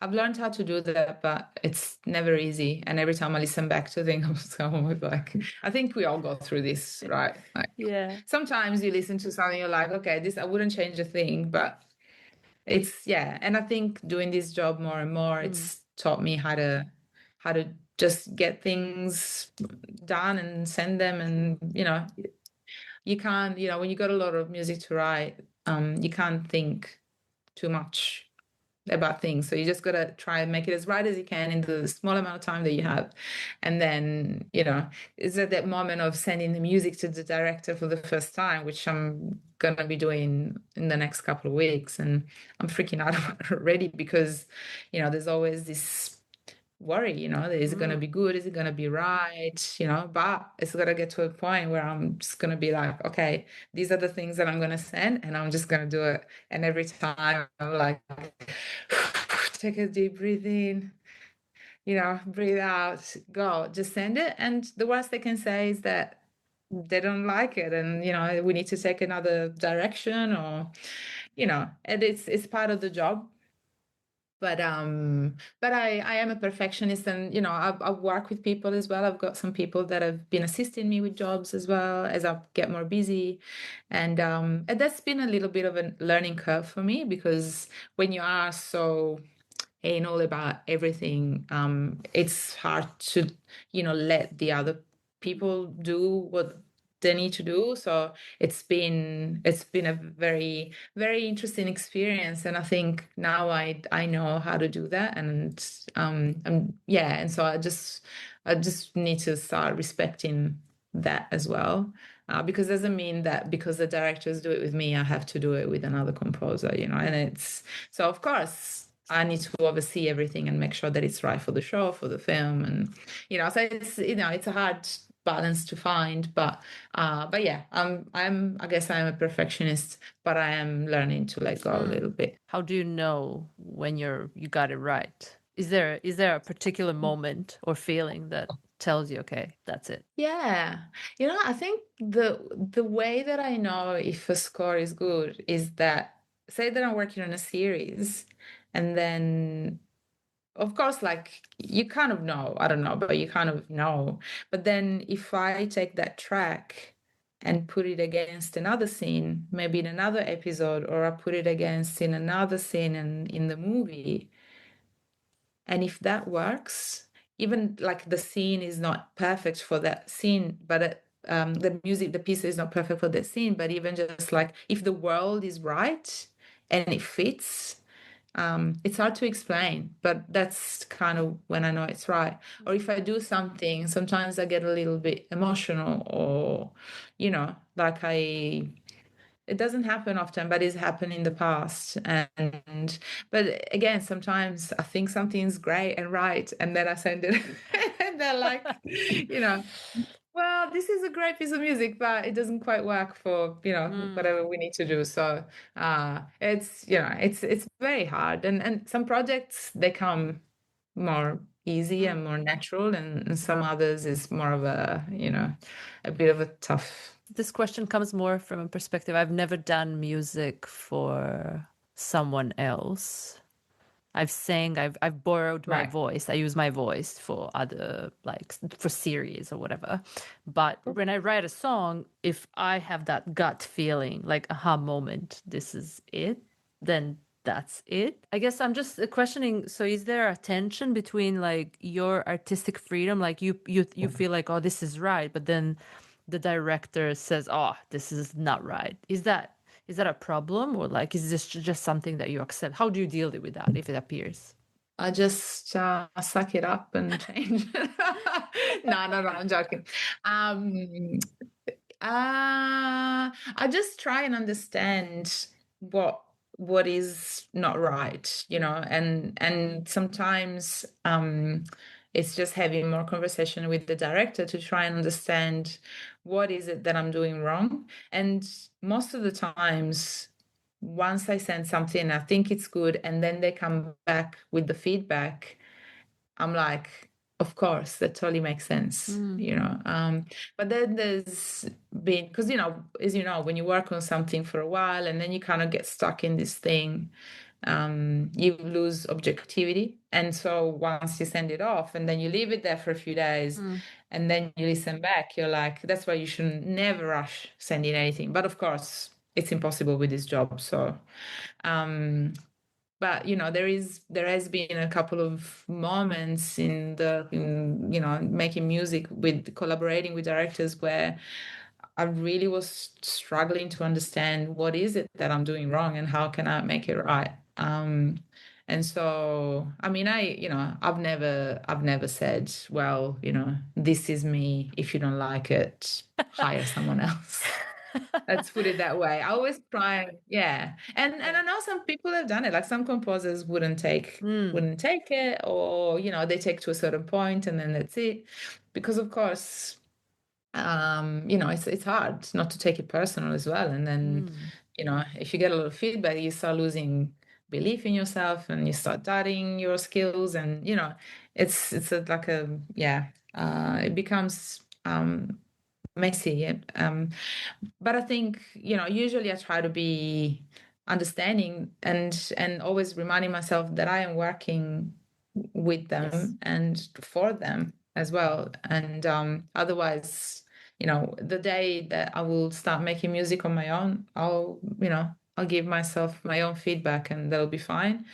I've learned how to do that, but it's never easy. And every time I listen back to things, I'm always like, I think we all go through this, right? Like, sometimes you listen to something, you're like, okay, this, I wouldn't change a thing, but it's, and I think doing this job more and more, it's taught me how to just get things done and send them. And, you can't, when you got a lot of music to write, you can't think too much about things. So you just got to try and make it as right as you can in the small amount of time that you have. And then, it's at that moment of sending the music to the director for the first time, which I'm going to be doing in the next couple of weeks. And I'm freaking out about it already because, there's always this worry, is it going to be good? Is it going to be right? But it's got to get to a point where I'm just going to be like, okay, these are the things that I'm going to send, and I'm just going to do it. And every time I'm like, take a deep breath in, breathe out, go, just send it. And the worst they can say is that they don't like it, and we need to take another direction, or and it's part of the job. But I am a perfectionist, and I work with people as well. I've got some people that have been assisting me with jobs as well as I get more busy, and that's been a little bit of a learning curve for me, because when you are so anal about everything, it's hard to let the other people do what they need to do. So it's been a very, very interesting experience, and I think now I know how to do that. And so I just need to start respecting that as well. Because it doesn't mean that because the directors do it with me, I have to do it with another composer, and it's so, of course, I need to oversee everything and make sure that it's right for the show, for the film, and so it's a hard balance to find, but yeah, I guess I'm a perfectionist, but I am learning to let go a little bit. How do you know when you got it right? Is there a particular moment or feeling that tells you, okay, that's it? Yeah, I think the way that I know if a score is good is that, say that I'm working on a series, and then, of course, like, you kind of know, I don't know, but you kind of know. But then if I take that track and put it against another scene, maybe in another episode, or I put it against in another scene in the movie, and if that works, even like the scene is not perfect for that scene, but the music, the piece is not perfect for that scene, but even just like if the world is right and it fits, it's hard to explain, but that's kind of when I know it's right. Or if I do something, sometimes I get a little bit emotional, or, like it doesn't happen often, but it's happened in the past. But again, sometimes I think something's great and right, and then I send it, and they're like, well, this is a great piece of music, but it doesn't quite work for, whatever we need to do. So it's very hard. And some projects, they come more easy and more natural, and some others is more of a bit of a tough. This question comes more from a perspective. I've never done music for someone else. I've borrowed my voice. I use my voice for other, like, for series or whatever. But when I write a song, if I have that gut feeling, like aha moment, this is it, then that's it. I guess I'm just questioning. So is there a tension between like your artistic freedom, like you feel like, oh, this is right, but then the director says, oh, this is not right? Is that a problem, or like is this just something that you accept? How do you deal with that if it appears? I just suck it up and change. No, I'm joking. I just try and understand what is not right, and sometimes it's just having more conversation with the director to try and understand what is it that I'm doing wrong. And most of the times, once I send something, I think it's good, and then they come back with the feedback, I'm like, of course, that totally makes sense, but then there's been, because, as you know, when you work on something for a while and then you kind of get stuck in this thing, you lose objectivity. And so once you send it off and then you leave it there for a few days, and then you listen back, you're like, that's why you should never rush sending anything. But of course, it's impossible with this job. So, but there has been a couple of moments in making music, with collaborating with directors, where I really was struggling to understand what is it that I'm doing wrong and how can I make it right. And so, I mean, I've never said, well, this is me. If you don't like it, hire someone else. Let's put it that way. I always try, yeah. And I know some people have done it. Like, some composers wouldn't take it, or they take to a certain point and then that's it. Because of course, it's hard not to take it personal as well. And then, if you get a lot of feedback, you start losing belief in yourself and you start doubting your skills, and it becomes messy. But I think, usually I try to be understanding and always reminding myself that I am working with them and for them as well. And otherwise, the day that I will start making music on my own, I'll give myself my own feedback and that'll be fine.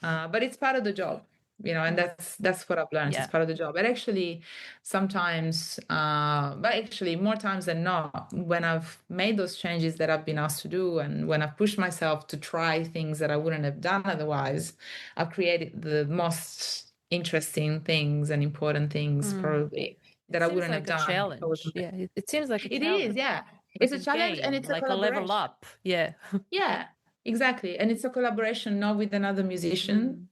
But it's part of the job, and that's what I've learned. It's part of the job. And actually, sometimes, but actually more times than not, when I've made those changes that I've been asked to do, and when I've pushed myself to try things that I wouldn't have done otherwise, I've created the most interesting things and important things probably that I wouldn't have done. Challenge. Yeah, it seems like a challenge. It is, yeah. It's a challenge, and it's like a level up. Yeah. Yeah. Exactly. And it's a collaboration, not with another musician,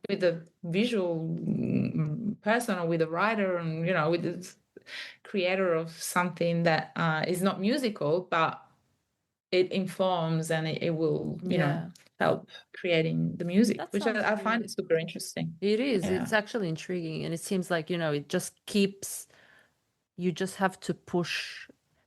with a visual person or with a writer, and, with the creator of something that is not musical, but it informs and it will, help creating the music, which I find it super interesting. It is. Yeah. It's actually intriguing. And it seems like, it just keeps, you just have to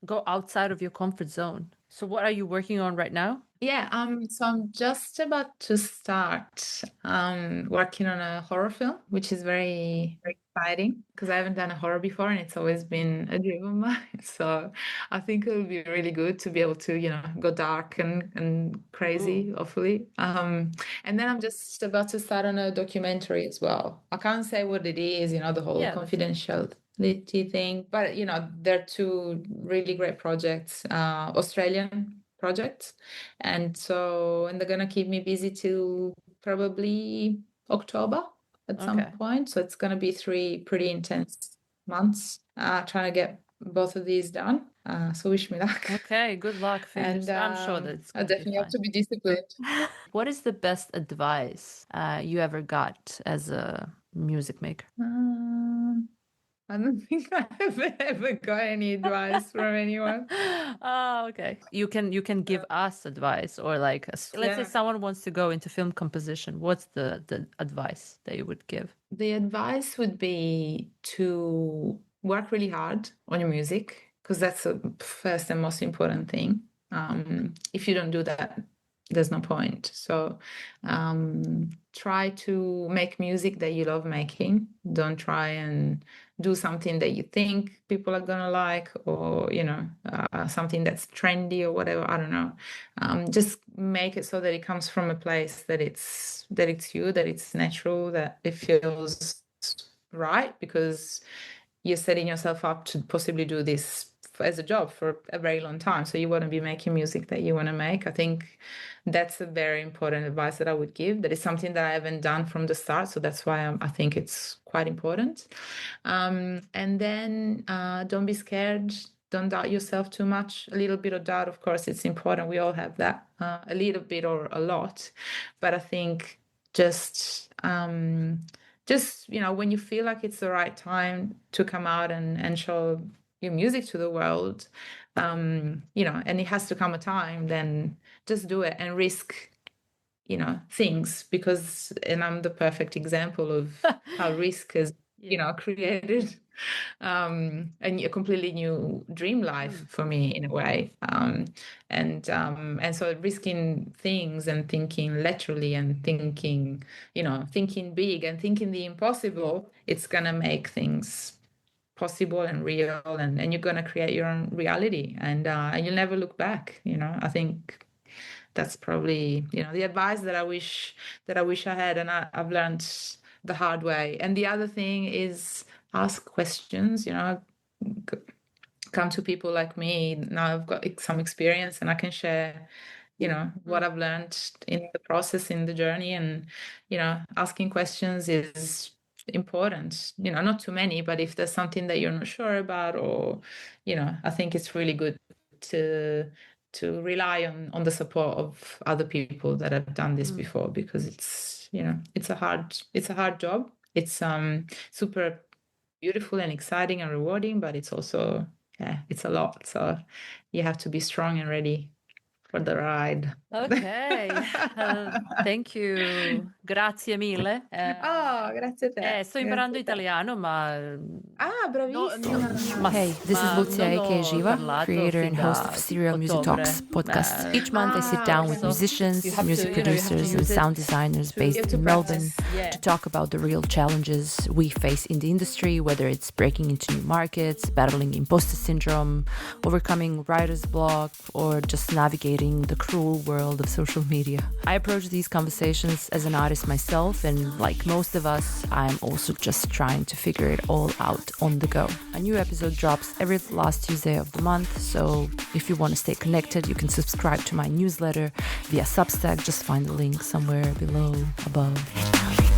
go outside of your comfort zone. So what are you working on right now? Yeah, so I'm just about to start working on a horror film, which is very, very exciting because I haven't done a horror before and it's always been a dream of mine. So I think it'll be really good to be able to, go dark and crazy, hopefully. And then I'm just about to start on a documentary as well. I can't say what it is, the whole confidentiality thing, but they're two really great projects, Australian projects, and they're gonna keep me busy till probably October at some point. So it's gonna be 3 pretty intense months trying to get both of these done. So wish me luck. Okay, good luck. And I'm sure that I definitely have to be disciplined. What is the best advice you ever got as a music maker? I don't think I've ever got any advice from anyone. Oh, okay. You can give us advice, or like, let's say someone wants to go into film composition. What's the advice that you would give? The advice would be to work really hard on your music, because that's the first and most important thing. If you don't do that, there's no point. So try to make music that you love making. Don't try and do something that you think people are gonna like, or something that's trendy or whatever. I don't know. Just make it so that it comes from a place that it's you, that it's natural, that it feels right, because you're setting yourself up to possibly do this as a job for a very long time. So you want to be making music that you want to make. I think that's a very important advice that I would give. That is something that I haven't done from the start. So that's why I think it's quite important. And then don't be scared. Don't doubt yourself too much. A little bit of doubt, of course, it's important. We all have that, a little bit or a lot. But I think just when you feel like it's the right time to come out and show your music to the world, and it has to come a time, then just do it and risk, things, and I'm the perfect example of how risk has, created a completely new dream life for me in a way. And so risking things and thinking laterally and thinking big and thinking the impossible, it's gonna make things possible and real, and you're going to create your own reality, and you'll never look back. I think that's probably the advice that I wish I had, and I've learned the hard way. And the other thing is ask questions. Come to people like me. Now I've got some experience and I can share what I've learned in the process, in the journey, and asking questions is important. Not too many, but if there's something that you're not sure about, or I think it's really good to rely on the support of other people that have done this before, because it's a hard job. It's super beautiful and exciting and rewarding, but it's also it's a lot. So you have to be strong and ready for the ride. Ok, thank you, grazie mille. Grazie a te. Sto imparando italiano, ma Bravissima. Hey, this is Lucia, aka Jiva, creator and host of Serial Music Talks podcast. Each month I sit down with musicians, music producers, and sound designers based in Melbourne to talk about the real challenges we face in the industry, whether it's breaking into new markets, battling imposter syndrome, overcoming writer's block, or just navigating the cruel world of social media. I approach these conversations as an artist myself, and like most of us, I'm also just trying to figure it all out on the go. A new episode drops every last Tuesday of the month, so if you want to stay connected, you can subscribe to my newsletter via Substack. Just find the link somewhere below, above.